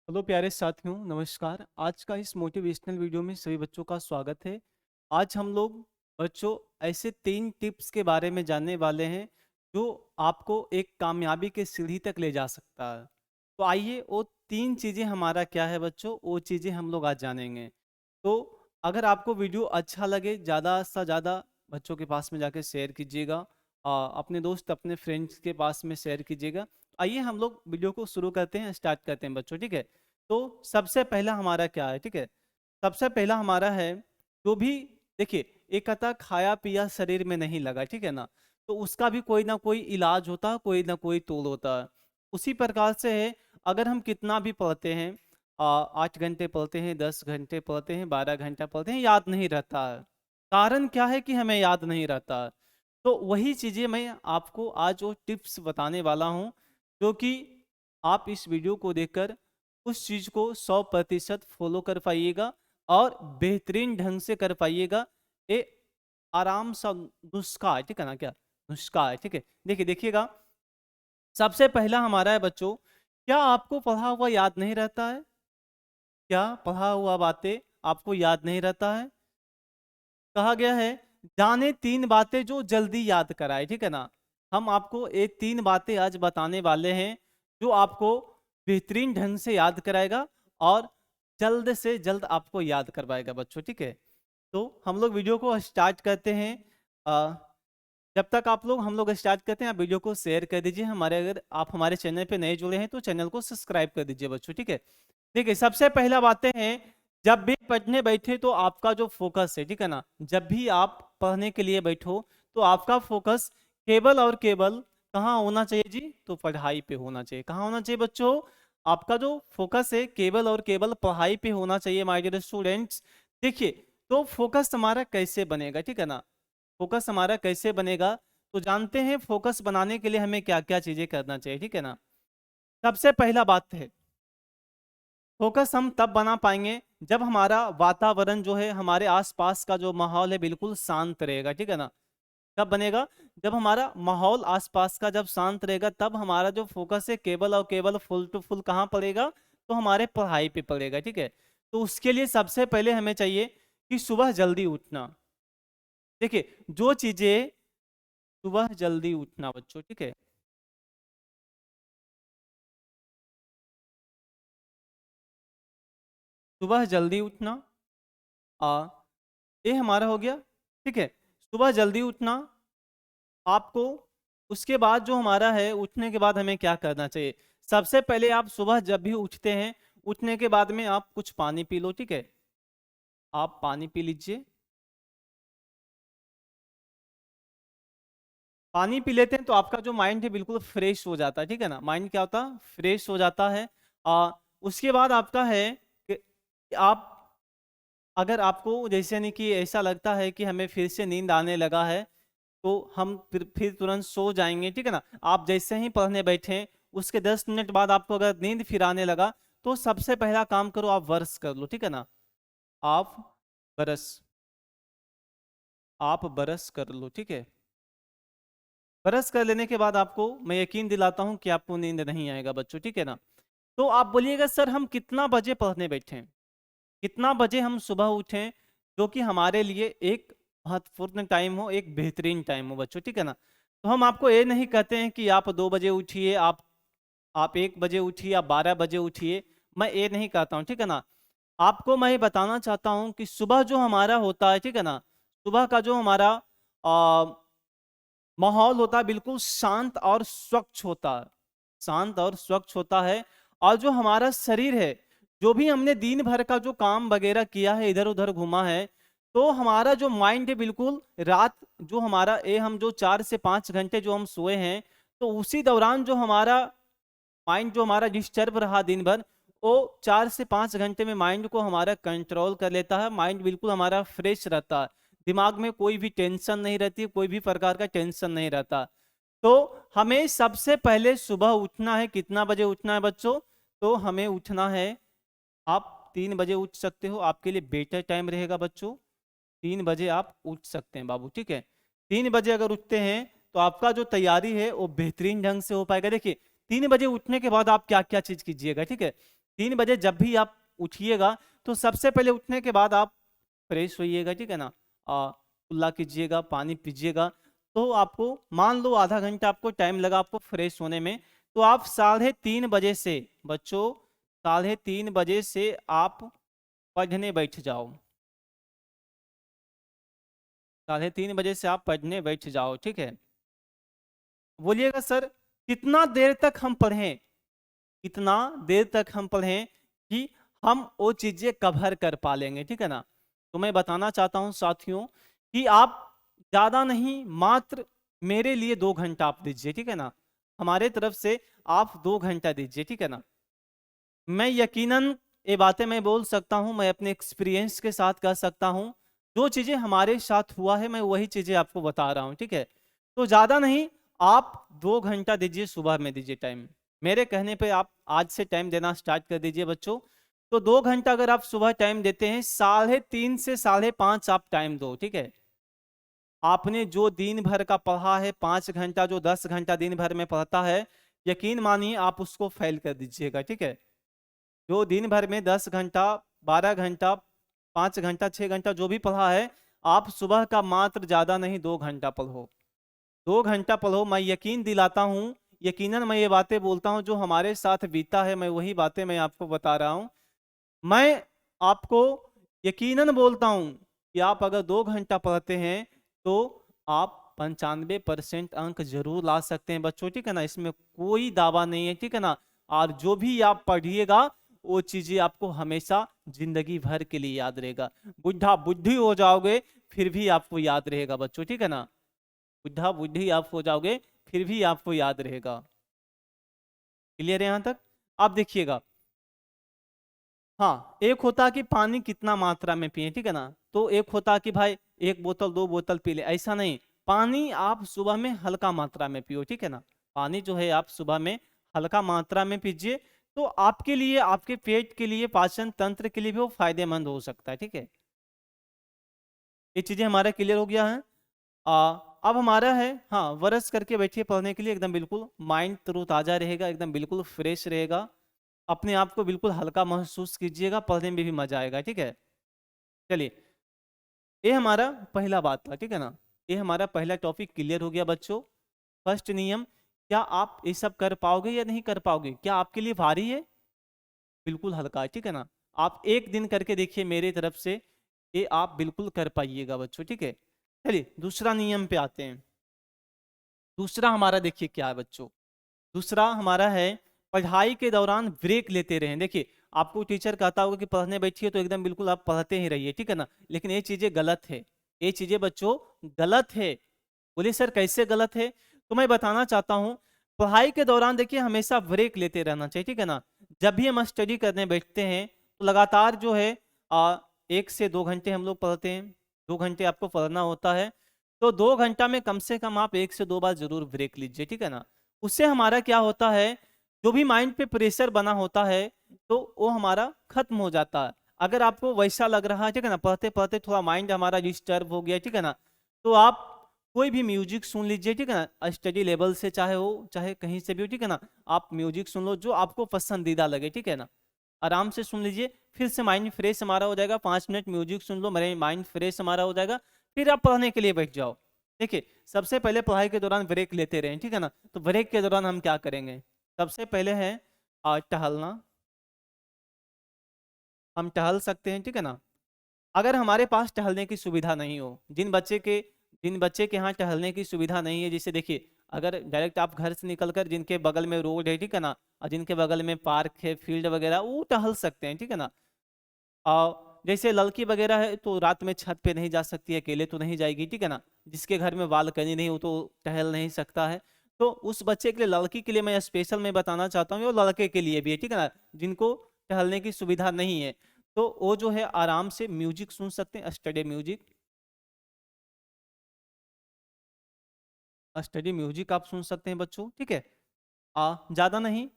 Hello प्यारे साथियों, नमस्कार। आज का इस मोटिवेशनल वीडियो में सभी बच्चों का स्वागत है। आज हम लोग बच्चों ऐसे 3 टिप्स के बारे में जानने वाले हैं जो आपको एक कामयाबी के सीढ़ी तक ले जा सकता है। तो आइए वो 3 चीज़ें हमारा क्या है बच्चों, वो चीज़ें हम लोग आज जानेंगे। तो अगर आपको वीडियो अच्छा लगे, ज़्यादा से ज़्यादा बच्चों के पास में जाके शेयर कीजिएगा। अपने दोस्त, अपने फ्रेंड्स के पास में शेयर कीजिएगा। आइए हम लोग वीडियो को शुरू करते हैं, स्टार्ट करते हैं बच्चों, ठीक है। तो सबसे पहला हमारा क्या है, ठीक है। सबसे पहला हमारा है, जो भी देखिए, एक कहता खाया पिया शरीर में नहीं लगा, ठीक है ना। तो उसका भी कोई ना कोई इलाज होता है, कोई ना कोई तोल होता है। उसी प्रकार से है, अगर हम कितना भी पढ़ते हैं, 8 घंटे पढ़ते हैं, 10 घंटे पढ़ते हैं, 12 घंटा पढ़ते हैं, याद नहीं रहता है। कारण क्या है कि हमें याद नहीं रहता है। तो वही चीज़ें मैं आपको आज वो टिप्स बताने वाला हूँ, जो कि आप इस वीडियो को देखकर उस चीज़ को 100% फॉलो कर पाइएगा और बेहतरीन ढंग से कर पाइएगा। ये आराम सा नुस्खा है, ठीक है ना, क्या नुस्खा है, ठीक है। देखिए, देखिएगा। सबसे पहला हमारा है बच्चों, क्या आपको पढ़ा हुआ याद नहीं रहता है? क्या पढ़ा हुआ बातें आपको याद नहीं रहता है? कहा गया है, जाने 3 बातें जो जल्दी याद कराए, ठीक है ना। हम आपको ये 3 बातें आज बताने वाले हैं जो आपको बेहतरीन ढंग से याद कराएगा और जल्द से जल्द आपको याद करवाएगा बच्चों, ठीक है। तो हम लोग वीडियो को स्टार्ट करते हैं। अ, जब तक आप लोग हम लोग स्टार्ट करते हैं, आप वीडियो को शेयर कर दीजिए। हमारे अगर आप हमारे चैनल पे नए जुड़े हैं तो चैनल को सब्सक्राइब कर दीजिए बच्चों, ठीक है। देखिए, सबसे पहला बातें हैं, जब भी पढ़ने बैठे तो आपका जो फोकस है, ठीक है ना, जब भी आप पढ़ने के लिए बैठो तो आपका फोकस केवल और केवल कहाँ होना चाहिए जी? तो पढ़ाई पे होना चाहिए। कहाँ होना चाहिए बच्चों? आपका जो फोकस है केवल और केवल पढ़ाई पे होना चाहिए माय डियर स्टूडेंट्स। देखिए, तो फोकस हमारा कैसे बनेगा, ठीक है ना। फोकस हमारा कैसे बनेगा, तो जानते हैं फोकस बनाने के लिए हमें क्या क्या चीजें करना चाहिए, ठीक है ना। सबसे पहला बात है, फोकस हम तब बना पाएंगे जब हमारा वातावरण जो है, हमारे आसपास का जो माहौल है बिल्कुल शांत रहेगा, ठीक है ना। कब बनेगा? जब हमारा माहौल आसपास का जब शांत रहेगा, तब हमारा जो फोकस है केवल और केवल फुल टू फुल कहाँ पड़ेगा? तो हमारे पढ़ाई पे पड़ेगा, ठीक है। तो उसके लिए सबसे पहले हमें चाहिए कि सुबह जल्दी उठना। देखिए, जो चीजें सुबह जल्दी उठना बच्चों, ठीक है। सुबह जल्दी उठना, आ ये हमारा हो गया, ठीक है। सुबह जल्दी उठना आपको। उसके बाद जो हमारा है, उठने के बाद हमें क्या करना चाहिए? सबसे पहले आप सुबह जब भी उठते हैं, उठने के बाद में आप कुछ पानी पी लो, ठीक है। आप पानी पी लीजिए। पानी पी लेते हैं तो आपका जो माइंड है बिल्कुल फ्रेश हो जाता है, ठीक है ना। माइंड क्या होता है? फ्रेश हो जाता है। उसके बाद आपका है कि आप, अगर आपको जैसे नहीं कि ऐसा लगता है कि हमें फिर से नींद आने लगा है, तो हम फिर तुरंत सो जाएंगे, ठीक है ना। आप जैसे ही पढ़ने बैठे, उसके 10 मिनट बाद आपको अगर नींद फिर आने लगा, तो सबसे पहला काम करो, आप ब्रश कर लो, ठीक है ना। आप ब्रश आप ब्रश कर लो, ठीक है। ब्रश कर लेने के बाद आपको मैं यकीन दिलाता हूं कि आपको नींद नहीं आएगा बच्चों, ठीक है ना। तो आप बोलिएगा, सर हम कितना बजे पढ़ने बैठे, कितना बजे हम सुबह उठें, जो कि हमारे लिए एक महत्वपूर्ण टाइम हो, एक बेहतरीन टाइम हो बच्चों, ठीक है ना। तो हम आपको ये नहीं कहते हैं कि आप 2 बजे उठिए, आप 1 बजे उठिए, आप 12 बजे उठिए। मैं ये नहीं कहता हूँ, ठीक है ना। आपको मैं ये बताना चाहता हूँ कि सुबह जो हमारा होता है, ठीक है ना, सुबह का जो हमारा माहौल होता है बिल्कुल शांत और स्वच्छ होता है। शांत और स्वच्छ होता है। और जो हमारा शरीर है, जो भी हमने दिन भर का जो काम वगैरह किया है, इधर उधर घूमा है, तो हमारा जो माइंड है बिल्कुल रात, जो हमारा ये हम जो 4 से 5 घंटे जो हम सोए हैं, तो उसी दौरान जो हमारा माइंड जो हमारा डिस्टर्ब रहा दिन भर, वो 4 से 5 घंटे में माइंड को हमारा कंट्रोल कर लेता है। माइंड बिल्कुल हमारा फ्रेश रहता है। दिमाग में कोई भी टेंशन नहीं रहती, कोई भी प्रकार का टेंशन नहीं रहता। तो हमें सबसे पहले सुबह उठना है। कितना बजे उठना है बच्चों? तो हमें उठना है, आप 3 बजे उठ सकते हो, आपके लिए बेटर टाइम रहेगा बच्चों। 3 बजे आप उठ सकते हैं बाबू, ठीक है। 3 बजे अगर उठते हैं तो आपका जो तैयारी है वो बेहतरीन ढंग से हो पाएगा। देखिए, 3 बजे उठने के बाद आप क्या क्या चीज कीजिएगा, ठीक है। 3 बजे जब भी आप उठिएगा तो सबसे पहले उठने के बाद आप फ्रेश होइएगा, ठीक है ना, कुल्ला कीजिएगा, पानी पीजिएगा। तो आपको मान लो आधा घंटा आपको टाइम लगा आपको फ्रेश होने में, तो आप 3:30 बजे से बच्चों 3:30 बजे से आप पढ़ने बैठ जाओ। 3:30 बजे से आप पढ़ने बैठ जाओ, ठीक है। बोलिएगा सर कितना देर तक हम पढ़ें, कितना देर तक हम पढ़ें कि हम वो चीजें कवर कर पा लेंगे, ठीक है ना। तो मैं बताना चाहता हूं साथियों कि आप ज्यादा नहीं, मात्र मेरे लिए 2 घंटा आप दीजिए, ठीक है ना। हमारे तरफ से आप 2 घंटा दीजिए, ठीक है ना। मैं यकीनन ये बातें मैं बोल सकता हूं, मैं अपने एक्सपीरियंस के साथ कह सकता हूं, जो चीजें हमारे साथ हुआ है मैं वही चीजें आपको बता रहा हूं, ठीक है। तो ज्यादा नहीं, आप 2 घंटा दीजिए, सुबह में दीजिए टाइम। मेरे कहने पे आप आज से टाइम देना स्टार्ट कर दीजिए बच्चों। तो 2 घंटा अगर आप सुबह टाइम देते हैं, 3:30 से 5:30 आप टाइम दो, ठीक है। आपने जो दिन भर का पढ़ा है 5 घंटा, जो 10 घंटा दिन भर में पढ़ता है, यकीन मानिए आप उसको फेल कर दीजिएगा, ठीक है। जो दिन भर में 10 घंटा, 12 घंटा, 5 घंटा, 6 घंटा जो भी पढ़ा है, आप सुबह का मात्र ज्यादा नहीं 2 घंटा पढ़ो। 2 घंटा पढ़ो, मैं यकीन दिलाता हूँ, यकीनन मैं ये बातें बोलता हूँ जो हमारे साथ बीता है, मैं वही बातें मैं आपको बता रहा हूँ। मैं आपको यकीनन बोलता हूँ कि आप अगर 2 घंटा पढ़ते हैं तो आप 95% अंक जरूर ला सकते हैं बच्चों, ठीक है ना। इसमें कोई दावा नहीं है, ठीक है ना। और जो भी आप पढ़िएगा वो चीजें आपको हमेशा जिंदगी भर के लिए याद रहेगा। बुढ़ा बुद्धि हो जाओगे फिर भी आपको याद रहेगा बच्चों, ठीक है ना। बुढ़ा बुद्धि आप हो जाओगे फिर भी आपको याद रहेगा। क्लियर है यहां तक? आप देखिएगा, हाँ, एक होता कि पानी कितना मात्रा में पिए, ठीक है ना। तो एक होता कि भाई 1 बोतल 2 बोतल पी ले, ऐसा नहीं। पानी आप सुबह में हल्का मात्रा में पियो, ठीक है ना। पानी जो है आप सुबह में हल्का मात्रा में पीजिए, तो आपके लिए, आपके पेट के लिए, पाचन तंत्र के लिए भी वो फायदेमंद हो सकता है, ठीक है। ये चीजें हमारा क्लियर हो गया है। अब हमारा है, हाँ, वर्ष करके बैठिए पढ़ने के लिए, एकदम बिल्कुल माइंड तरोताजा रहेगा, एकदम बिल्कुल फ्रेश रहेगा। अपने आप को बिल्कुल हल्का महसूस कीजिएगा, पढ़ने में भी मजा आएगा, ठीक है। चलिए, ये हमारा पहला बात था, ठीक है ना। ये हमारा पहला टॉपिक क्लियर हो गया बच्चों। फर्स्ट नियम, क्या आप ये सब कर पाओगे या नहीं कर पाओगे? क्या आपके लिए भारी है? बिल्कुल हल्का है, ठीक है ना। आप एक दिन करके देखिए मेरे तरफ से, ये आप बिल्कुल कर पाइएगा बच्चों, ठीक है। चलिए दूसरा नियम पे आते हैं। दूसरा हमारा देखिए क्या है बच्चों। दूसरा हमारा है, पढ़ाई के दौरान ब्रेक लेते रहें। देखिए, आपको टीचर कहता होगा कि पढ़ने बैठिए तो एकदम बिल्कुल आप पढ़ते ही रहिए, ठीक है ना। लेकिन ये चीजें गलत है, ये चीजें बच्चों गलत है। बोले सर कैसे गलत है? तो मैं बताना चाहता हूँ, पढ़ाई के दौरान देखिए हमेशा ब्रेक लेते रहना चाहिए, ठीक है ना। जब भी हम स्टडी करने बैठते हैं तो लगातार जो है 1 से 2 घंटे हम लोग पढ़ते हैं, 2 घंटे आपको पढ़ना होता है। तो 2 घंटा में कम से कम आप 1 से 2 बार जरूर ब्रेक लीजिए, ठीक है ना। उससे हमारा क्या होता है, जो भी माइंड पे प्रेशर बना होता है तो वो हमारा खत्म हो जाता है। अगर आपको वैसा लग रहा है, ठीक है ना, पढ़ते पढ़ते थोड़ा माइंड हमारा डिस्टर्ब हो गया, ठीक है ना, तो आप कोई भी म्यूजिक सुन लीजिए, ठीक है ना। स्टडी लेवल से चाहे हो चाहे कहीं से भी हो, ठीक है ना। आप म्यूजिक सुन लो जो आपको पसंदीदा लगे, ठीक है ना। आराम से सुन लीजिए, फिर से माइंड फ्रेश हमारा हो जाएगा। 5 मिनट म्यूजिक सुन लो, मेरे माइंड फ्रेश हमारा हो जाएगा। फिर आप पढ़ने के लिए बैठ जाओ। देखिए, सबसे पहले पढ़ाई के दौरान ब्रेक लेते रहें, ठीक है ना। तो ब्रेक के दौरान हम क्या करेंगे? सबसे पहले है टहलना। हम टहल सकते हैं, ठीक है ना। अगर हमारे पास टहलने की सुविधा नहीं हो, जिन बच्चे के यहाँ टहलने की सुविधा नहीं है, जैसे देखिए, अगर डायरेक्ट आप घर से निकलकर जिनके बगल में रोड है, ठीक है ना, और जिनके बगल में पार्क है, फील्ड वगैरह, वो टहल सकते हैं, ठीक है ना। और जैसे लड़की वगैरह है तो रात में छत पे नहीं जा सकती, अकेले तो नहीं जाएगी, ठीक है ना। जिसके घर में बालकनी नहीं हो तो टहल नहीं सकता है। तो उस बच्चे के लिए, लड़की के लिए मैं स्पेशल मैं बताना चाहता हूँ, और लड़के के लिए भी है, ठीक है ना, जिनको टहलने की सुविधा नहीं है, तो वो जो है आराम से म्यूजिक सुन सकते हैं, स्टडी म्यूजिक। स्टडी म्यूजिक आप सुन सकते हैं बच्चों, ठीक है। ज्यादा नहीं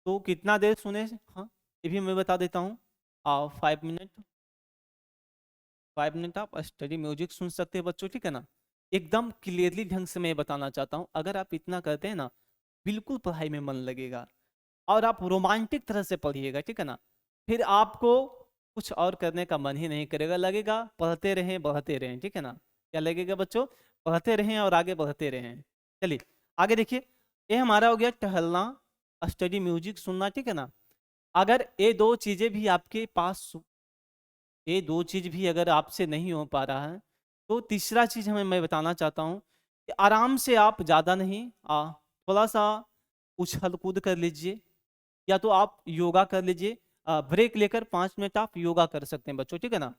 तो कितना देर सुने, हाँ, ये भी मैं बता देता हूँ। 5 मिनट, 5 मिनट आप स्टडी म्यूजिक सुन सकते हैं बच्चों, ठीक है ना। एकदम क्लियरली ढंग से मैं बताना चाहता हूँ, अगर आप इतना करते हैं ना, बिल्कुल पढ़ाई में मन लगेगा। और आप रोमांटिक तरह से पढ़िएगा, ठीक है ना। फिर आपको कुछ और करने का मन ही नहीं करेगा, लगेगा पढ़ते रहें बढ़ते रहें, ठीक है ना। क्या लगेगा बच्चों? पढ़ते रहें और आगे बढ़ते रहें। चलिए आगे देखिए, ये हमारा हो गया टहलना, स्टडी, म्यूजिक सुनना, ठीक है ना। अगर ये दो चीजें भी आपके पास, ये दो चीज भी अगर आपसे नहीं हो पा रहा है, तो तीसरा चीज हमें मैं बताना चाहता हूँ कि आराम से आप ज्यादा नहीं, थोड़ा सा उछल कूद कर लीजिए, या तो आप योगा कर लीजिए। ब्रेक लेकर 5 मिनट आप योगा कर सकते हैं बच्चों, ठीक है ना।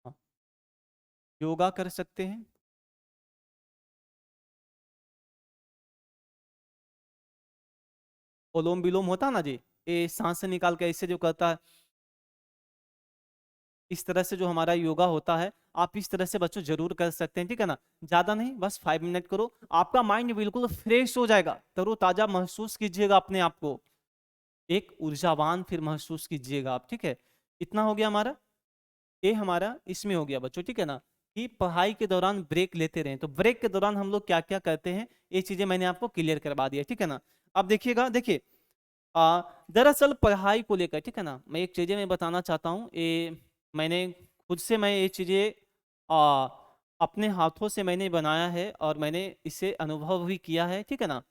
हाँ, योगा कर सकते हैं। ओलोम विलोम होता ना जी, ये सांस से निकाल के ऐसे जो करता है, इस तरह से जो हमारा योगा होता है, आप इस तरह से बच्चों जरूर कर सकते हैं, ठीक है ना। ज्यादा नहीं, बस 5 मिनट करो, आपका माइंड बिल्कुल फ्रेश हो जाएगा, तरोताजा महसूस कीजिएगा अपने आप को, एक ऊर्जावान फिर महसूस कीजिएगा आप, ठीक है। इतना हो गया हमारा, ये हमारा इसमें हो गया बच्चों, ठीक है ना। कि पढ़ाई के दौरान ब्रेक लेते रहें, तो ब्रेक के दौरान हम लोग क्या क्या करते हैं, ये चीजें मैंने आपको क्लियर करवा दिया, ठीक है ना। अब देखिएगा, देखिए आ, दरअसल पढ़ाई को लेकर, ठीक है ना, मैं एक चीजें मैं बताना चाहता हूँ, ये मैंने खुद से, मैं ये चीजें आ, अपने हाथों से मैंने बनाया है और मैंने इसे अनुभव भी किया है, ठीक है ना।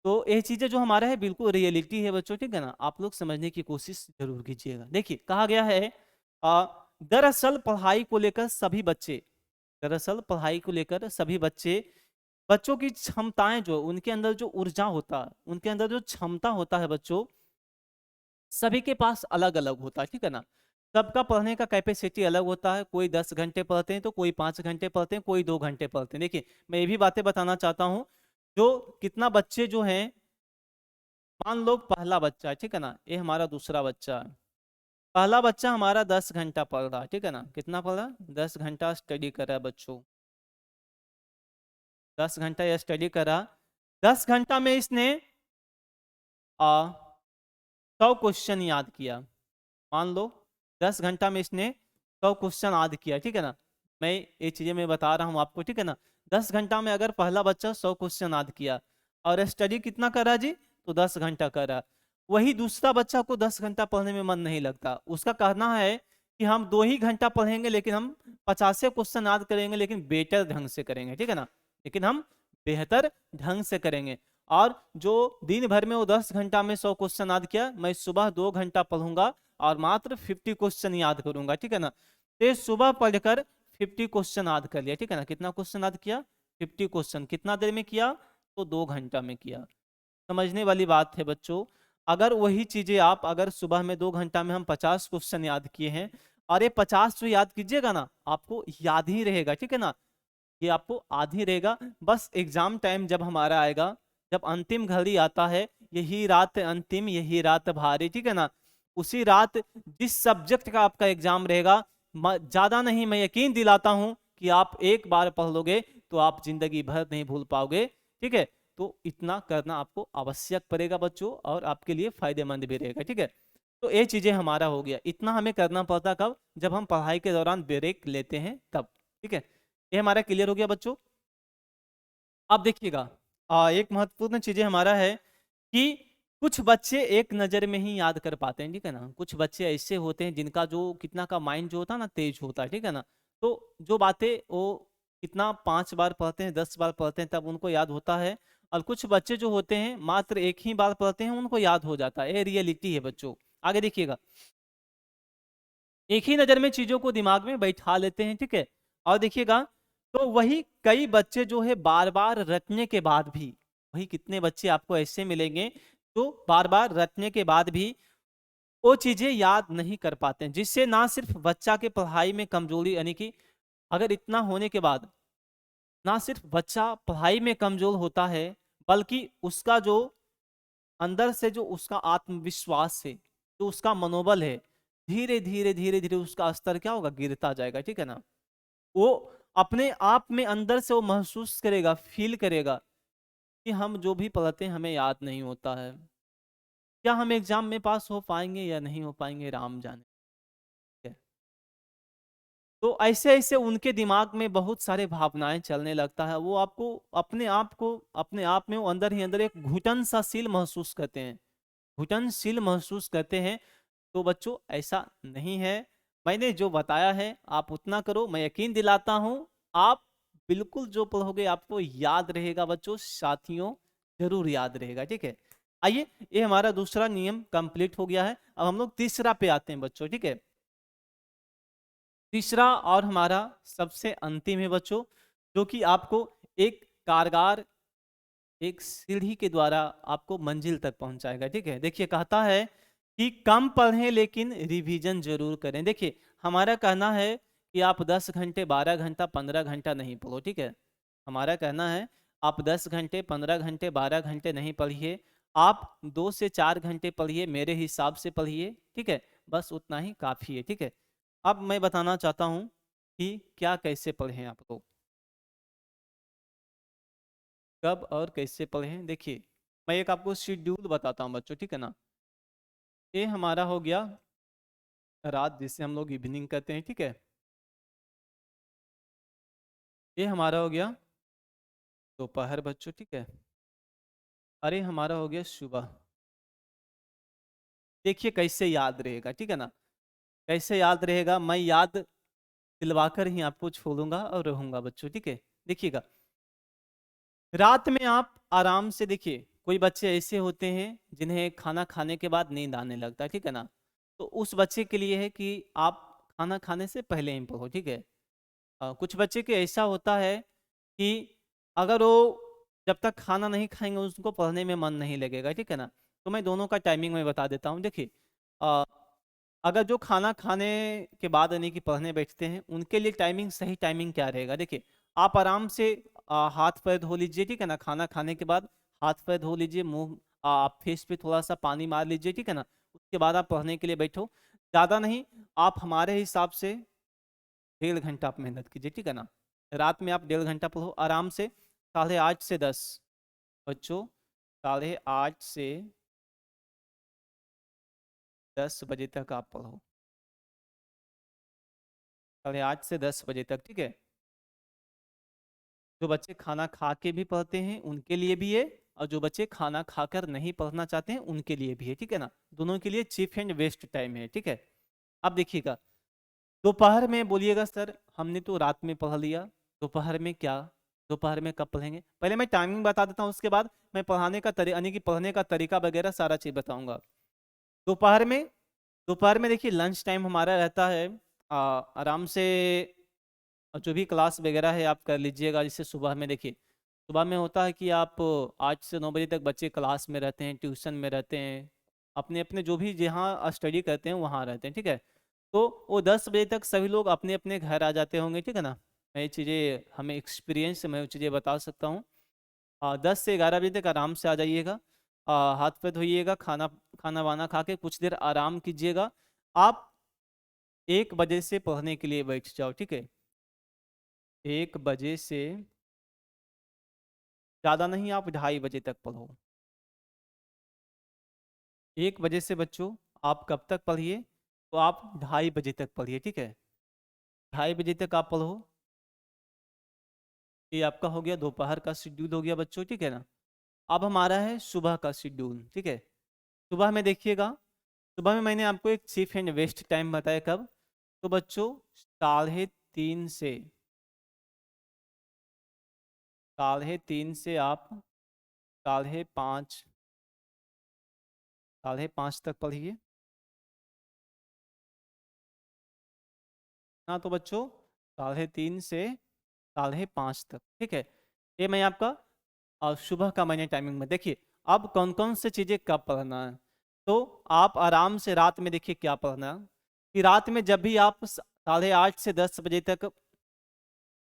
तो ये चीजें जो हमारा है बिल्कुल रियलिटी है बच्चों, ठीक है ना। आप लोग समझने की कोशिश जरूर कीजिएगा। देखिए कहा गया है, आ, दरअसल पढ़ाई को लेकर सभी बच्चे, दरअसल पढ़ाई को लेकर सभी बच्चे, बच्चों की क्षमताएं, जो उनके अंदर जो ऊर्जा होता है, उनके अंदर जो क्षमता होता है बच्चों, सभी के पास अलग अलग होता है, ठीक है ना। सबका पढ़ने का कैपेसिटी अलग होता है, कोई 10 घंटे पढ़ते हैं तो कोई 5 घंटे पढ़ते हैं, कोई 2 घंटे पढ़ते हैं। देखिए मैं ये भी बातें बताना चाहता हूँ, जो कितना बच्चे जो हैं, मान लो पहला बच्चा है, ठीक है ना, ये हमारा दूसरा बच्चा है। पहला बच्चा हमारा 10 घंटा पढ़ रहा है, ठीक है ना, कितना पढ़ रहा है, 10 घंटा स्टडी कर रहा है बच्चों, 10 घंटा यह स्टडी करा। 10 घंटा में इसने आ 100 क्वेश्चन याद किया, मान लो 10 घंटा में इसने 100 क्वेश्चन याद किया, ठीक है ना। मैं ये चीजें मैं बता रहा हूँ आपको, ठीक है ना। 10 घंटा में अगर पहला बच्चा 100 क्वेश्चन याद किया और स्टडी कितना करा जी, तो 10 घंटा करा, वही दूसरा बच्चा को 10 घंटा पढ़ने में मन नहीं लगता, उसका कहना है कि हम 2 ही घंटा पढ़ेंगे लेकिन हम 50 क्वेश्चन याद करेंगे, लेकिन बेटर ढंग से करेंगे, ठीक है ना, लेकिन हम बेहतर ढंग से करेंगे। और जो दिन भर में वो 10 घंटा में 100 क्वेश्चन याद किया, मैं सुबह 2 घंटा पढ़ूंगा और मात्र 50 क्वेश्चन याद करूंगा, ठीक है ना। तो सुबह पढ़कर 50 क्वेश्चन याद कर लिया, ठीक है ना। कितना क्वेश्चन याद किया, 50 क्वेश्चन, कितना देर में किया, तो 2 घंटा में किया। समझने वाली बात है बच्चों। अगर वही चीजें आप, अगर सुबह में 2 घंटा में हम 50 क्वेश्चन याद किए हैं, और ये 50 जो याद कीजिएगा ना, आपको याद ही रहेगा, ठीक है ना। ये आपको आधी रहेगा, बस एग्जाम टाइम जब हमारा आएगा, जब अंतिम घड़ी आता है, यही रात अंतिम यही रात भारी, ठीक है ना, उसी रात जिस सब्जेक्ट का आपका एग्जाम रहेगा, ज्यादा नहीं, मैं यकीन दिलाता हूं कि आप एक बार पढ़ लोगे तो आप जिंदगी भर नहीं भूल पाओगे, ठीक है। तो इतना करना आपको आवश्यक पड़ेगा बच्चों, और आपके लिए फायदेमंद भी रहेगा, ठीक है। तो ये चीजें हमारा हो गया, इतना हमें करना पड़ता कब, जब हम पढ़ाई के दौरान ब्रेक लेते हैं तब, ठीक है। ये हमारा क्लियर हो गया बच्चों। अब देखिएगा, एक महत्वपूर्ण चीजें हमारा है कि कुछ बच्चे एक नजर में ही याद कर पाते हैं, ठीक है ना। कुछ बच्चे ऐसे होते हैं जिनका जो कितना का माइंड जो होता है ना, तेज होता है, ठीक है ना। तो जो बातें वो कितना 5 बार पढ़ते हैं, 10 बार पढ़ते हैं, तब उनको याद होता है। और कुछ बच्चे जो होते हैं मात्र एक ही बार पढ़ते हैं, उनको याद हो जाता है। ये रियलिटी है बच्चों। आगे देखिएगा, एक ही नजर में चीजों को दिमाग में बैठा लेते हैं, ठीक है। और देखिएगा, तो वही कई बच्चे जो है बार बार रटने के बाद भी, वही कितने बच्चे आपको ऐसे मिलेंगे जो बार बार रटने के बाद भी वो चीजें याद नहीं कर पाते हैं, जिससे ना सिर्फ बच्चा के पढ़ाई में कमजोरी, यानी कि अगर इतना होने के बाद ना सिर्फ बच्चा पढ़ाई में कमजोर होता है, बल्कि उसका जो अंदर से जो उसका आत्मविश्वास है, जो उसका मनोबल है, धीरे धीरे धीरे धीरे उसका स्तर क्या होगा, गिरता जाएगा, ठीक है ना। वो अपने आप में अंदर से वो महसूस करेगा, फील करेगा कि हम जो भी पढ़ते हैं हमें याद नहीं होता है, क्या हम एग्जाम में पास हो पाएंगे या नहीं हो पाएंगे, राम जाने, ठीक है। तो ऐसे ऐसे उनके दिमाग में बहुत सारे भावनाएं चलने लगता है, वो आपको अपने आप में वो अंदर ही अंदर एक घुटन सा शील महसूस करते हैं, घुटनशील महसूस करते हैं। तो बच्चों ऐसा नहीं है, मैंने जो बताया है आप उतना करो, मैं यकीन दिलाता हूं आप बिल्कुल जो पढ़ोगे आपको याद रहेगा बच्चों, साथियों जरूर याद रहेगा। ठीक है, आइए, ये हमारा दूसरा नियम कंप्लीट हो गया है। अब हम लोग तीसरा पे आते हैं बच्चों। ठीक है, तीसरा और हमारा सबसे अंतिम है बच्चों, जो कि आपको एक कारगर एक सीढ़ी के द्वारा आपको मंजिल तक पहुंचाएगा। ठीक है, देखिए कहता है कि कम पढ़ें लेकिन रिवीजन जरूर करें। देखिए हमारा कहना है कि आप 10 घंटे 12 घंटा 15 घंटा नहीं पढ़ो। ठीक है, हमारा कहना है आप 10 घंटे 15 घंटे 12 घंटे नहीं पढ़िए, आप 2 से 4 घंटे पढ़िए, मेरे हिसाब से पढ़िए। ठीक है, बस उतना ही काफ़ी है। ठीक है, अब मैं बताना चाहता हूँ कि क्या कैसे पढ़ें आप लोग, कब और कैसे पढ़ें। देखिए मैं एक आपको शेड्यूल बताता हूँ बच्चों। ठीक है ना, ये हमारा हो गया रात, जिसे हम लोग इवनिंग कहते हैं। ठीक है, ये हमारा हो गया दोपहर बच्चों। ठीक है, अरे हमारा हो गया सुबह। देखिए कैसे याद रहेगा, ठीक है ना, कैसे याद रहेगा, मैं याद दिलवाकर ही आपको छोड़ूंगा और रहूंगा बच्चों। ठीक है, देखिएगा रात में आप आराम से, देखिए कोई बच्चे ऐसे होते हैं जिन्हें खाना खाने के बाद नींद आने लगता है। ठीक है ना, तो उस बच्चे के लिए है कि आप खाना खाने से पहले ही पढ़ो। ठीक है, कुछ बच्चे के ऐसा होता है कि अगर वो जब तक खाना नहीं खाएंगे उनको पढ़ने में मन नहीं लगेगा। ठीक है ना, तो मैं दोनों का टाइमिंग में बता देता हूँ। देखिए अ, अगर जो खाना खाने के बाद यानी कि पढ़ने बैठते हैं उनके लिए टाइमिंग, सही टाइमिंग क्या रहेगा, देखिए आप आराम से हाथ पैर धो लीजिए। ठीक है ना, खाना खाने के बाद हाथ पैर धो लीजिए, मुंह आप फेस पे थोड़ा सा पानी मार लीजिए। ठीक है ना, उसके बाद आप पढ़ने के लिए बैठो, ज़्यादा नहीं, आप हमारे हिसाब से 1.5 घंटा आप मेहनत कीजिए। ठीक है ना, रात में आप 1.5 घंटा पढ़ो आराम से, 8:30 से 10 बच्चों, 8:30 से 10 बजे तक आप पढ़ो, 8:30 से 10 बजे तक। ठीक है, जो बच्चे खाना खा के भी पढ़ते हैं उनके लिए भी है, और जो बच्चे खाना खाकर नहीं पढ़ना चाहते हैं उनके लिए भी है। ठीक है ना, दोनों के लिए चीप एंड वेस्ट टाइम है। ठीक है, अब देखिएगा दोपहर में बोलिएगा सर हमने तो रात में पढ़ लिया, दोपहर में क्या, दोपहर में कब पढ़ेंगे, पहले मैं टाइमिंग बता देता हूँ, उसके बाद मैं पढ़ाने का तरीका यानी कि पढ़ने का तरीका वगैरह सारा चीज़ बताऊंगा। दोपहर में, दोपहर में देखिए लंच टाइम हमारा रहता है, आराम से जो भी क्लास वगैरह है आप कर लीजिएगा। जैसे सुबह में देखिए, सुबह में होता है कि आप 8 से 9 बजे तक बच्चे क्लास में रहते हैं, ट्यूशन में रहते हैं, अपने अपने जो भी जहाँ स्टडी करते हैं वहाँ रहते हैं। ठीक है, तो वो 10 बजे तक सभी लोग अपने अपने घर आ जाते होंगे। ठीक है ना, मैं ये चीज़ें हमें एक्सपीरियंस से मैं वो चीज़ें बता सकता हूँ। 10 से 11 बजे तक आराम से आ जाइएगा, हाथ पैर धोइएगा, खाना खाना वाना खा के कुछ देर आराम कीजिएगा, आप 1 बजे से पढ़ने के लिए बैठ जाओ। ठीक है, 1 बजे से, ज़्यादा नहीं, आप 2:30 बजे तक पढ़ो। 1 बजे से बच्चों आप कब तक पढ़िए, तो आप 2:30 बजे तक पढ़िए। ठीक है, 2:30 बजे तक आप पढ़ो। ये आपका हो गया दोपहर का शेड्यूल हो गया बच्चों। ठीक है ना, अब हमारा है सुबह का शेड्यूल। ठीक है, सुबह में देखिएगा, सुबह में मैंने आपको एक चीफ एंड वेस्ट टाइम बताया कब, तो बच्चों 3:30 से, 3:30 से आप 5:30, 5:30 तक पढ़िए। ना तो बच्चों 3:30 से 5:30 तक। ठीक है, ये मैं आपका सुबह का मैंने टाइमिंग में, देखिए अब कौन कौन से चीज़ें कब पढ़ना है, तो आप आराम से रात में देखिए क्या पढ़ना है, कि रात में जब भी आप 8:30 से 10 बजे तक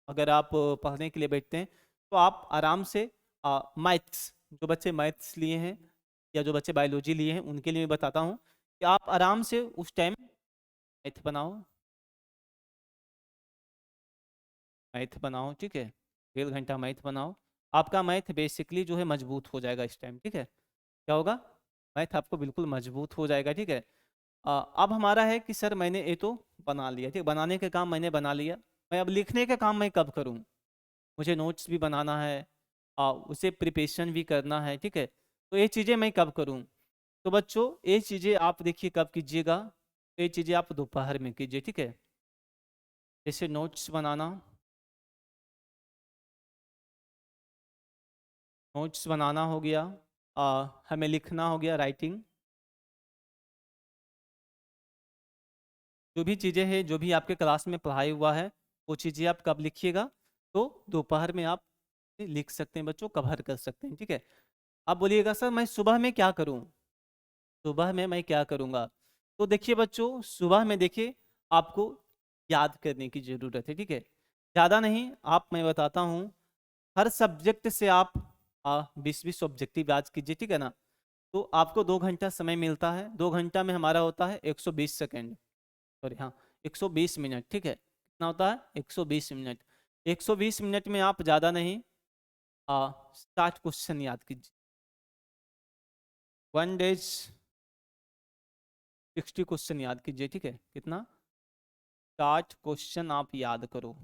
अगर आप पढ़ने के लिए बैठते हैं, तो आप आराम से मैथ्स, जो बच्चे मैथ्स लिए हैं या जो बच्चे बायोलॉजी लिए हैं उनके लिए मैं बताता हूँ कि आप आराम से उस टाइम मैथ बनाओ, मैथ बनाओ। ठीक है, 1.5 घंटा मैथ बनाओ, आपका मैथ बेसिकली जो है मजबूत हो जाएगा इस टाइम। ठीक है, क्या होगा, मैथ आपको बिल्कुल मजबूत हो जाएगा। ठीक है, अब हमारा है कि सर मैंने ये तो बना लिया, ठीक, बनाने के काम मैंने बना लिया, मैं अब लिखने का काम मैं कब करूँ? मुझे नोट्स भी बनाना है, उसे प्रिपरेशन भी करना है, ठीक है, तो ये चीज़ें मैं कब करूँ? तो बच्चों ये चीज़ें आप देखिए कब कीजिएगा, ये चीज़ें आप दोपहर में कीजिए, ठीक है, जैसे नोट्स बनाना, नोट्स बनाना हो गया, हमें लिखना हो गया, राइटिंग, जो भी चीज़ें हैं, जो भी आपके क्लास में पढ़ाई हुआ है वो चीज़ें आप कब लिखिएगा, तो दोपहर में आप लिख सकते हैं बच्चों, कवर कर सकते हैं, ठीक है। आप बोलिएगा सर मैं सुबह में क्या करूं, सुबह में मैं क्या करूंगा? तो देखिए बच्चों सुबह में देखिए आपको याद करने की ज़रूरत है, ठीक है, ज़्यादा नहीं, आप मैं बताता हूँ, हर सब्जेक्ट से आप 20-20 ऑब्जेक्टिव याद कीजिए, ठीक है ना, तो आपको 2 घंटा समय मिलता है, 2 घंटा में हमारा होता है 120 सेकेंड, सॉरी हाँ 120 मिनट, ठीक है, कितना होता है 120 मिनट, 120 मिनट में आप ज़्यादा नहीं 60 क्वेश्चन याद कीजिए, 1 डेज 60 क्वेश्चन याद कीजिए, ठीक है, कितना 60 क्वेश्चन आप याद करो।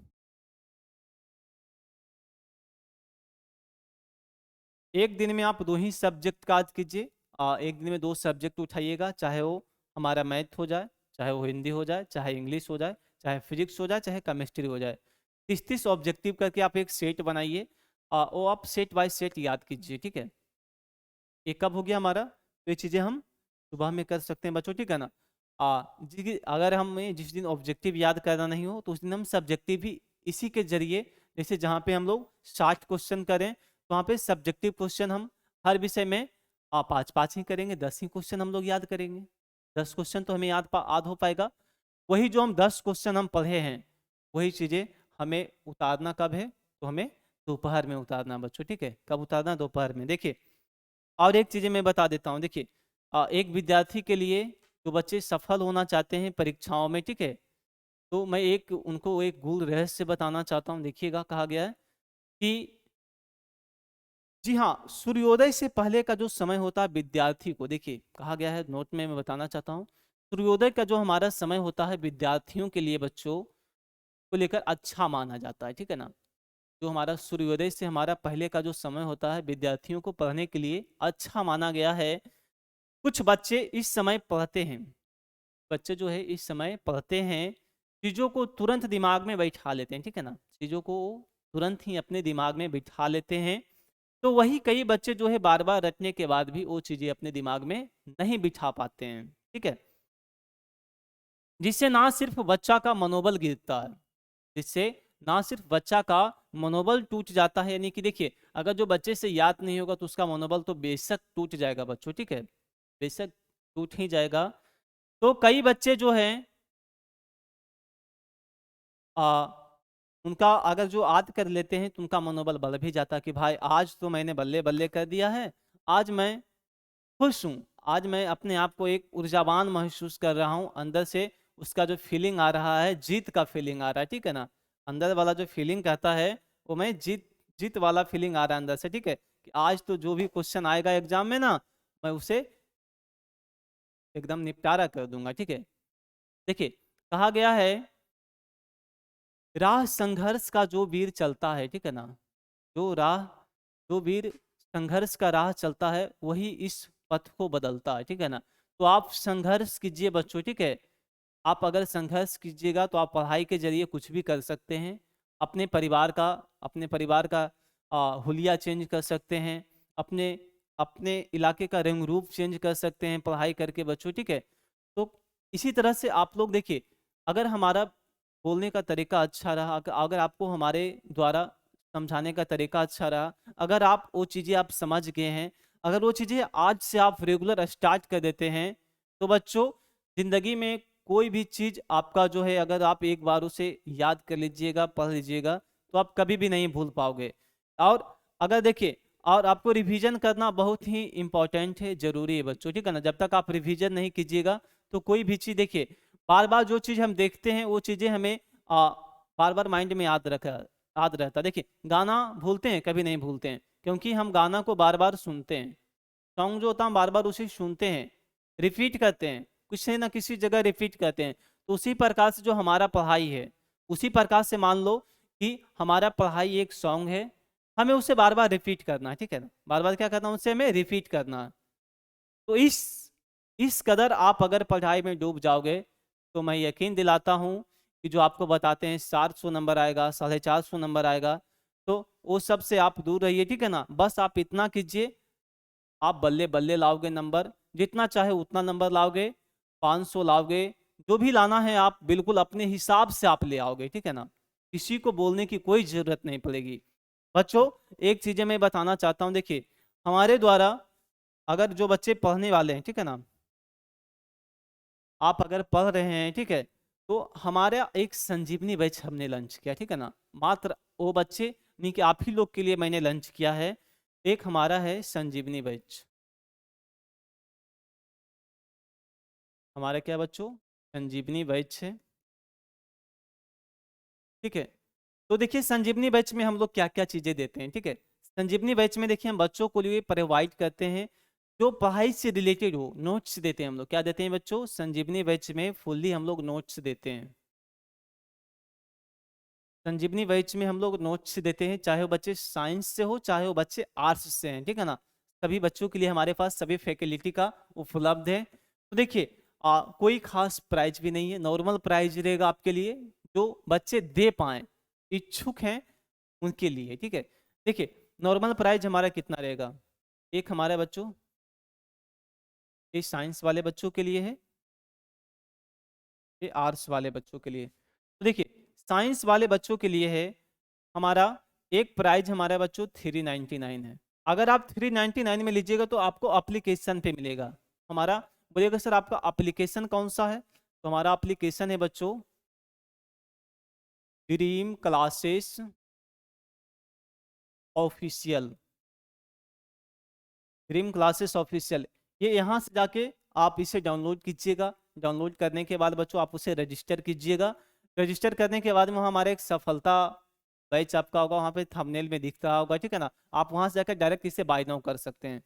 एक दिन में आप 2 ही सब्जेक्ट का याद कीजिए, एक दिन में 2 सब्जेक्ट उठाइएगा, चाहे वो हमारा मैथ हो जाए, चाहे वो हिंदी हो जाए, चाहे इंग्लिश हो जाए, चाहे फिजिक्स हो जाए, चाहे केमिस्ट्री हो जाए, 30-30 ऑब्जेक्टिव करके आप एक सेट बनाइए, वो आप सेट बाय सेट याद कीजिए, ठीक है। ये कब हो गया हमारा, तो ये चीज़ें हम सुबह में कर सकते हैं बच्चों, ठीक है ना। जी अगर हमें जिस दिन ऑब्जेक्टिव याद करना नहीं हो तो उस दिन हम सब्जेक्टिव भी इसी के जरिए, जैसे जहाँ पे हम लोग 60 क्वेश्चन करें तो वहाँ पे सब्जेक्टिव क्वेश्चन हम हर विषय में 5-5 ही करेंगे, 10 ही क्वेश्चन हम लोग याद करेंगे, 10 क्वेश्चन तो हमें याद हो पाएगा। वही जो हम 10 क्वेश्चन हम पढ़े हैं वही चीज़ें हमें उतारना कब है, तो हमें दोपहर में उतारना बच्चों, ठीक है, कब उतारना, दोपहर में। देखिए और एक चीज़ें मैं बता देता हूँ, देखिए एक विद्यार्थी के लिए जो बच्चे सफल होना चाहते हैं परीक्षाओं में, ठीक है, तो मैं एक उनको एक गूढ़ रहस्य बताना चाहता हूँ, देखिएगा कहा गया है कि जी हाँ, सूर्योदय से पहले का जो समय होता है विद्यार्थी को, देखिए कहा गया है नोट में मैं बताना चाहता हूँ, सूर्योदय का जो हमारा समय होता है विद्यार्थियों के लिए बच्चों को लेकर अच्छा माना जाता है, ठीक है ना, जो हमारा सूर्योदय से हमारा पहले का जो समय होता है विद्यार्थियों को पढ़ने के लिए अच्छा माना गया है। कुछ बच्चे इस समय पढ़ते हैं, बच्चे जो है इस समय पढ़ते हैं, चीज़ों को तुरंत दिमाग में बैठा लेते हैं, ठीक है ना, चीज़ों को तुरंत ही अपने दिमाग में बिठा लेते हैं, तो वही कई बच्चे जो है बार बार रटने के बाद भी वो चीज़ें अपने दिमाग में नहीं बिठा पाते हैं, ठीक है, जिससे ना सिर्फ बच्चा का मनोबल गिरता है, जिससे ना सिर्फ बच्चा का मनोबल टूट जाता है, यानी कि देखिए अगर जो बच्चे से याद नहीं होगा तो उसका मनोबल तो बेशक टूट जाएगा बच्चों, ठीक है, बेशक टूट ही जाएगा। तो कई बच्चे जो हैं आ, उनका अगर जो याद कर लेते हैं तो उनका मनोबल बढ़ भी जाता है कि भाई आज तो मैंने बल्ले बल्ले कर दिया है, आज मैं खुश हूँ, आज मैं अपने आप को एक ऊर्जावान महसूस कर रहा हूँ, अंदर से उसका जो फीलिंग आ रहा है जीत का फीलिंग आ रहा है, ठीक है ना, अंदर वाला जो फीलिंग कहता है वो मैं जीत जीत वाला फीलिंग आ रहा है अंदर से, ठीक है, कि आज तो जो भी क्वेश्चन आएगा एग्जाम में ना मैं उसे एकदम निपटारा कर दूंगा, ठीक है। देखिए कहा गया है राह संघर्ष का जो वीर चलता है, ठीक है ना, जो राह जो वीर संघर्ष का राह चलता है वही इस पथ को बदलता है, ठीक है ना, तो आप संघर्ष कीजिए बच्चों, ठीक है, आप अगर संघर्ष कीजिएगा तो आप पढ़ाई के जरिए कुछ भी कर सकते हैं, अपने परिवार का अपने परिवार का हुलिया चेंज कर सकते हैं, अपने अपने इलाके का रंग रूप चेंज कर सकते हैं पढ़ाई करके बच्चों, ठीक है। तो इसी तरह से आप लोग देखिए अगर हमारा बोलने का तरीका अच्छा रहा, अगर आपको हमारे द्वारा समझाने का तरीका अच्छा रहा, अगर आप वो चीज़ें आप समझ गए हैं, अगर वो चीज़ें आज से आप रेगुलर स्टार्ट कर देते हैं तो बच्चों ज़िंदगी में कोई भी चीज़ आपका जो है अगर आप एक बार उसे याद कर लीजिएगा, पढ़ लीजिएगा तो आप कभी भी नहीं भूल पाओगे। और अगर देखिए और आपको रिवीजन करना बहुत ही इम्पोर्टेंट है, ज़रूरी है बच्चों, ठीक है ना, जब तक आप रिवीजन नहीं कीजिएगा तो कोई भी चीज़ देखिए बार बार जो चीज़ हम देखते हैं वो चीज़ें हमें बार बार माइंड में याद रहता है। देखिए गाना भूलते हैं, कभी नहीं भूलते हैं, क्योंकि हम गाना को बार बार सुनते हैं, सॉन्ग जो होता है हम बार बार उसे सुनते हैं, रिपीट करते हैं, किसी ना किसी जगह रिपीट करते हैं। तो उसी प्रकार से जो हमारा पढ़ाई है, उसी प्रकार से मान लो कि हमारा पढ़ाई एक सॉन्ग है, हमें उसे बार बार रिपीट करना है, ठीक है ना, बार बार क्या करना है, उसे हमें रिपीट करना है। तो इस कदर आप अगर पढ़ाई में डूब जाओगे तो मैं यकीन दिलाता हूँ कि जो आपको बताते हैं 700 नंबर आएगा, 450 नंबर आएगा, तो वो सब से आप दूर रहिए, ठीक है ना। बस आप इतना कीजिए, आप बल्ले बल्ले लाओगे नंबर, जितना चाहे उतना नंबर लाओगे, 500 लाओगे, जो भी लाना है आप बिल्कुल अपने हिसाब से आप ले आओगे, ठीक है ना। किसी को बोलने की कोई जरूरत नहीं पड़ेगी। बच्चों, एक चीजें मैं बताना चाहता हूँ, देखिए हमारे द्वारा अगर जो बच्चे पढ़ने वाले हैं, ठीक है ना, आप अगर पढ़ रहे हैं, ठीक है, तो हमारा एक संजीवनी बैच हमने लॉन्च किया, ठीक है ना। मात्र वो बच्चे नहीं कि आप ही लोग के लिए मैंने लॉन्च किया है। एक हमारा है संजीवनी बैच, हमारा क्या बच्चों, संजीवनी बैच है, ठीक है। तो देखिए संजीवनी बैच में हम लोग क्या क्या चीजें देते हैं, ठीक है। संजीवनी बैच में देखिए हम बच्चों को लिए प्रोवाइड करते हैं जो पढ़ाई से रिलेटेड हो, नोट्स देते हैं हम लोग। क्या देते हैं बच्चों, संजीवनी बैच में फुल्ली हम लोग नोट्स देते हैं। संजीवनी बैच में हम लोग नोट्स देते हैं, चाहे वो बच्चे साइंस से हो चाहे वो बच्चे आर्ट्स से हैं, ठीक है ना। सभी बच्चों के लिए हमारे पास सभी फैकल्टी का उपलब्ध है। तो देखिए कोई खास प्राइज भी नहीं है, नॉर्मल प्राइज रहेगा आपके लिए, जो बच्चे दे पाए, इच्छुक हैं उनके लिए, ठीक है। देखिए नॉर्मल प्राइज हमारा कितना रहेगा, एक हमारे बच्चों ये साइंस वाले बच्चों के लिए है, ये आर्ट्स वाले बच्चों के लिए। तो देखिए साइंस वाले बच्चों के लिए है हमारा एक प्राइज, हमारा बच्चों 399 है। अगर आप 399 में लीजिएगा तो आपको एप्लीकेशन पे मिलेगा। हमारा बोलिएगा सर आपका एप्लीकेशन कौन सा है, तो हमारा एप्लीकेशन है बच्चों dream classes official, dream classes official. ये यहाँ से जाके आप इसे डाउनलोड कीजिएगा। डाउनलोड करने के बाद बच्चों आप उसे रजिस्टर कीजिएगा। रजिस्टर करने के बाद वहाँ हमारा एक सफलता बैच आपका होगा, वहाँ पे थंबनेल में दिख रहा होगा, ठीक है ना। आप वहाँ से जाकर डायरेक्ट इसे बाय नाउ कर सकते हैं।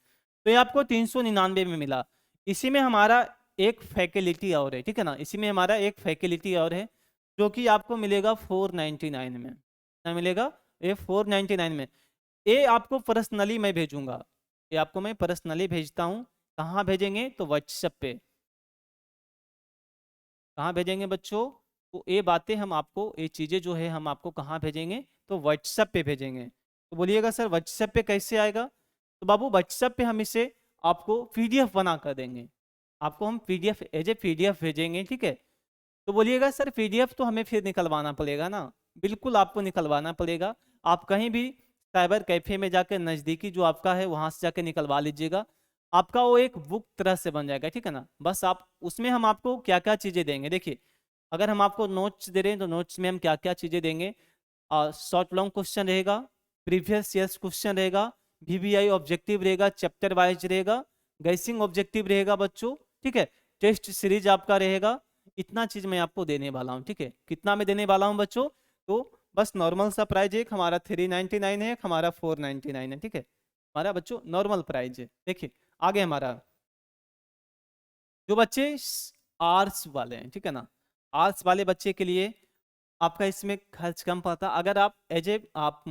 तो ये आपको 399 में मिला। इसी में हमारा एक फैकल्टी और है, ठीक है ना, इसी में हमारा एक फैकल्टी और है जो कि आपको मिलेगा 499 में। क्या मिलेगा, ये 499 में। ये आपको पर्सनली मैं भेजूंगा, ये आपको मैं पर्सनली भेजता हूँ। कहाँ भेजेंगे, तो व्हाट्सएप पे। कहाँ भेजेंगे बच्चों, तो ये बातें हम आपको, ये चीज़ें जो है हम आपको कहाँ भेजेंगे, तो व्हाट्सएप पे भेजेंगे। तो बोलिएगा सर व्हाट्सएप पे कैसे आएगा, तो बाबू व्हाट्सएप पे हम इसे आपको पीडीएफ बना कर देंगे। आपको हम पीडीएफ एज ए पीडीएफ भेजेंगे, ठीक है। तो बोलिएगा सर पीडीएफ तो हमें फिर निकलवाना पड़ेगा ना। बिल्कुल आपको निकलवाना पड़ेगा। आप कहीं भी साइबर कैफे में जाकर नज़दीकी जो आपका है वहां से जाकर निकलवा लीजिएगा। आपका वो एक बुक तरह से बन जाएगा, ठीक है ना। बस आप उसमें हम आपको क्या क्या चीज़ें देंगे, देखिए अगर हम आपको नोट्स दे रहे हैं तो नोट्स में हम क्या क्या चीज़ें देंगे। शॉर्ट लॉन्ग क्वेश्चन रहेगा, प्रीवियस ईयर्स क्वेश्चन रहेगा, वीवीआई ऑब्जेक्टिव रहेगा, चैप्टर वाइज रहेगा, गैसिंग ऑब्जेक्टिव रहेगा बच्चों, ठीक है। टेस्ट सीरीज आपका रहेगा। इतना चीज मैं आपको देने वाला हूँ, ठीक है। कितना मैं देने वाला हूँ बच्चों, तो बस नॉर्मल सा प्राइस एक हमारा 399 है, एक हमारा 499 है, ठीक है। हमारा बच्चों नॉर्मल प्राइस है। देखिए आगे हमारा जो बच्चे आर्ट्स वाले हैं, ठीक है ना, आर्ट्स वाले बच्चे के लिए आपका इसमें खर्च कम पड़ता। अगर आप एज ए आप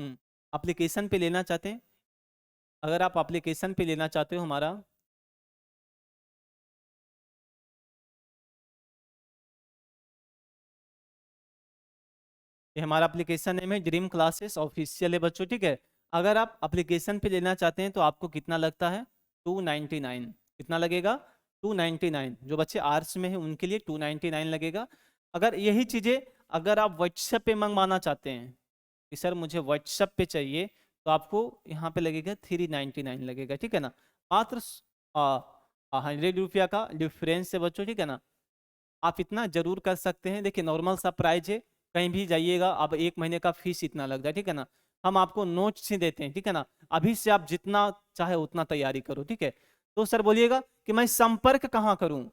एप्लीकेशन पे लेना चाहते हैं, अगर आप एप्लीकेशन पे लेना चाहते हो हमारा, ये हमारा एप्लीकेशन नेम है ड्रीम क्लासेस ऑफिशियल है बच्चों, ठीक है। अगर आप एप्लीकेशन पे लेना चाहते हैं तो आपको कितना लगता है, 299। कितना लगेगा, 299। जो बच्चे आर्ट्स में हैं उनके लिए 299 लगेगा। अगर यही चीज़ें अगर आप व्हाट्सएप पे मंगवाना चाहते हैं कि सर मुझे व्हाट्सएप पे चाहिए, तो आपको यहाँ पे लगेगा 399 लगेगा, ठीक है ना। मात्र 100 रुपया का डिफरेंस है बच्चों, ठीक है ना। आप इतना जरूर कर सकते हैं। देखिए नॉर्मल सा प्राइस है, कहीं भी जाइएगा अब एक महीने का फीस इतना लग जाए, ठीक है ना। हम आपको नोट्स ही देते हैं, ठीक है ना। अभी से आप जितना चाहे उतना तैयारी करो, ठीक है। तो सर बोलिएगा कि मैं संपर्क कहाँ करूँ,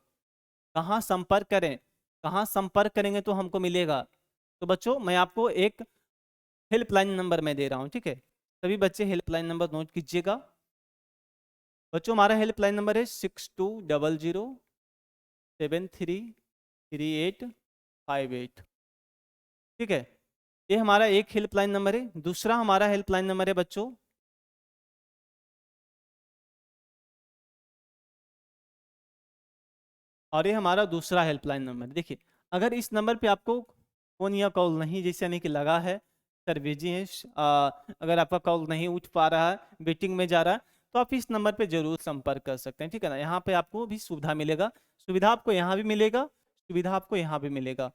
कहाँ संपर्क करें, कहाँ संपर्क करेंगे तो हमको मिलेगा। तो बच्चों मैं आपको एक हेल्पलाइन नंबर मैं दे रहा हूँ, ठीक है। सभी बच्चे हेल्पलाइन नंबर नोट कीजिएगा। बच्चों हमारा हेल्पलाइन नंबर है 6200 733858। ठीक है, ये हमारा एक हेल्पलाइन नंबर है। दूसरा हमारा हेल्पलाइन नंबर है बच्चों, और ये हमारा दूसरा हेल्पलाइन नंबर। देखिए, अगर इस नंबर पे आपको फोन या कॉल नहीं जैसे यानी कि लगा है, सर बिजी है, अगर आपका कॉल नहीं उठ पा रहा है, वेटिंग में जा रहा है, तो आप इस नंबर पे जरूर संपर्क कर सकते हैं। ठीक है ना, यहाँ पे आपको भी सुविधा मिलेगा, सुविधा आपको यहाँ भी मिलेगा, सुविधा आपको यहाँ भी मिलेगा,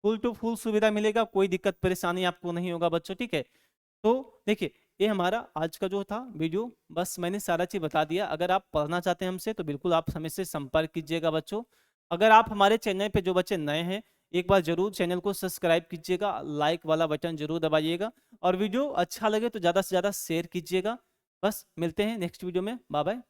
फुल टू फुल सुविधा मिलेगा, कोई दिक्कत परेशानी आपको नहीं होगा बच्चों। ठीक है, तो देखिए, ये हमारा आज का जो था वीडियो, बस मैंने सारा चीज बता दिया। अगर आप पढ़ना चाहते हैं हमसे तो बिल्कुल आप हमसे संपर्क कीजिएगा बच्चों। अगर आप हमारे चैनल पे जो बच्चे नए हैं, एक बार जरूर चैनल को सब्सक्राइब कीजिएगा, लाइक वाला बटन जरूर दबाइएगा, और वीडियो अच्छा लगे तो ज़्यादा से ज़्यादा शेयर कीजिएगा। बस मिलते हैं नेक्स्ट वीडियो में, बाय बाय।